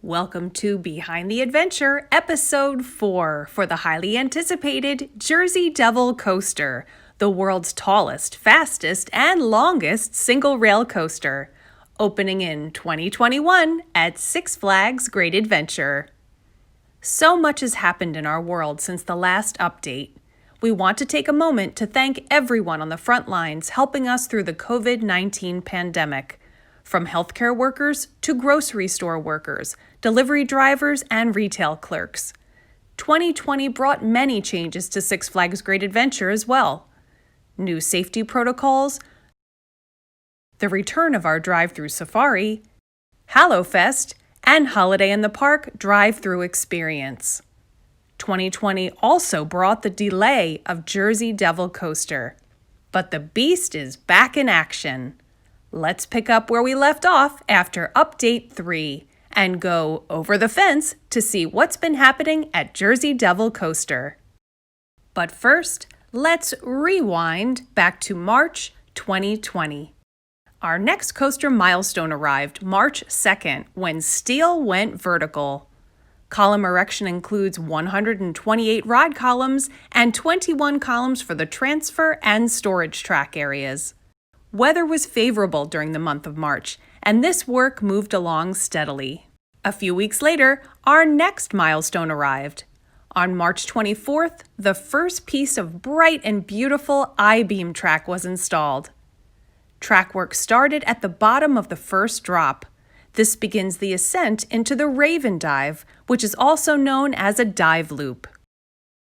Welcome to Behind the Adventure, Episode 4 for the highly anticipated Jersey Devil Coaster, the world's tallest, fastest, and longest single-rail coaster, opening in 2021 at Six Flags Great Adventure. So much has happened in our world since the last update. We want to take a moment to thank everyone on the front lines helping us through the COVID-19 pandemic. From healthcare workers to grocery store workers, delivery drivers, and retail clerks. 2020 brought many changes to Six Flags Great Adventure as well. New safety protocols, the return of our drive-through safari, HalloFest, and Holiday in the Park drive-through experience. 2020 also brought the delay of Jersey Devil Coaster. But the beast is back in action. Let's pick up where we left off after Update 3 and go over the fence to see what's been happening at Jersey Devil Coaster. But first, let's rewind back to March 2020. Our next coaster milestone arrived March 2nd when steel went vertical. Column erection includes 128 rod columns and 21 columns for the transfer and storage track areas. Weather was favorable during the month of March, and this work moved along steadily. A few weeks later, our next milestone arrived. On March 24th, the first piece of bright and beautiful I-beam track was installed. Track work started at the bottom of the first drop. This begins the ascent into the Raven Dive, which is also known as a dive loop.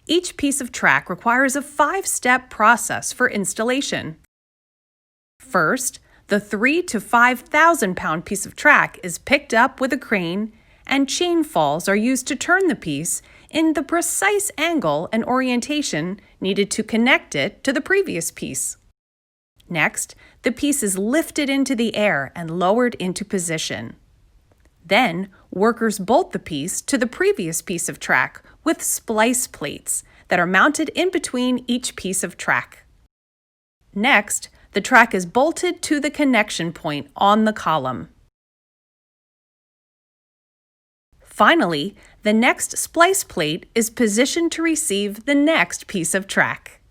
Each piece of track requires a 5-step process for installation. First, the 3,000 to 5,000 pound piece of track is picked up with a crane, and chain falls are used to turn the piece in the precise angle and orientation needed to connect it to the previous piece. Next, the piece is lifted into the air and lowered into position. Then, workers bolt the piece to the previous piece of track with splice plates that are mounted in between each piece of track. Next, the track is bolted to the connection point on the column. Finally, the next splice plate is positioned to receive the next piece of track.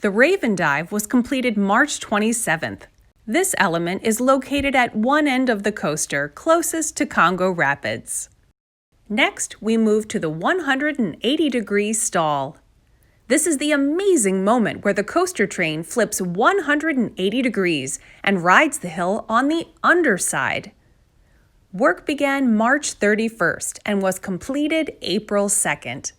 The Raven Dive was completed March 27th. This element is located at one end of the coaster closest to Congo Rapids. Next, we move to the 180-degree stall. This is the amazing moment where the coaster train flips 180 degrees and rides the hill on the underside. Work began March 31st and was completed April 2nd.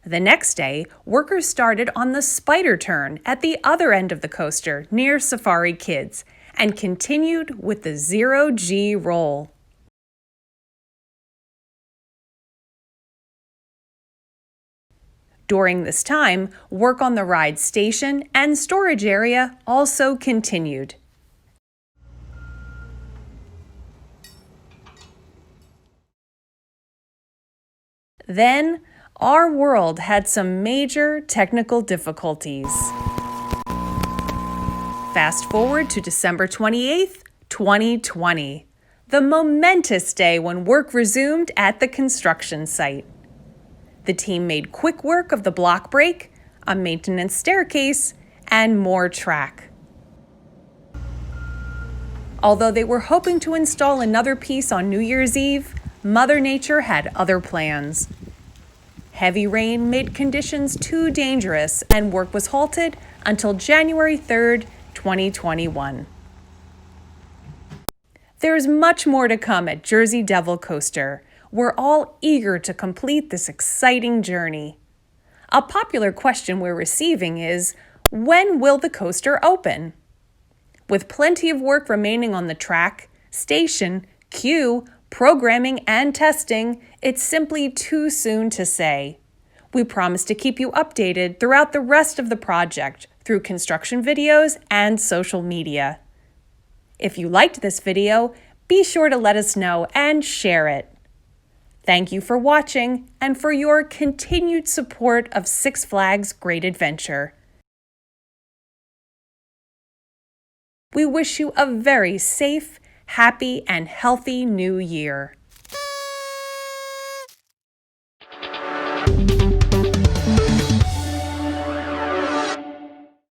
The next day, workers started on the spider turn at the other end of the coaster near Safari Kids and continued with the 0G roll. During this time, work on the ride station and storage area also continued. Then, our world had some major technical difficulties. Fast forward to December 28th, 2020, the momentous day when work resumed at the construction site. The team made quick work of the block break, a maintenance staircase, and more track. Although they were hoping to install another piece on New Year's Eve, Mother Nature had other plans. Heavy rain made conditions too dangerous, and work was halted until January 3rd, 2021. There's much more to come at Jersey Devil Coaster. We're all eager to complete this exciting journey. A popular question we're receiving is, when will the coaster open? With plenty of work remaining on the track, station, queue, programming, and testing, it's simply too soon to say. We promise to keep you updated throughout the rest of the project through construction videos and social media. If you liked this video, be sure to let us know and share it. Thank you for watching and for your continued support of Six Flags Great Adventure. We wish you a very safe happy and healthy new year.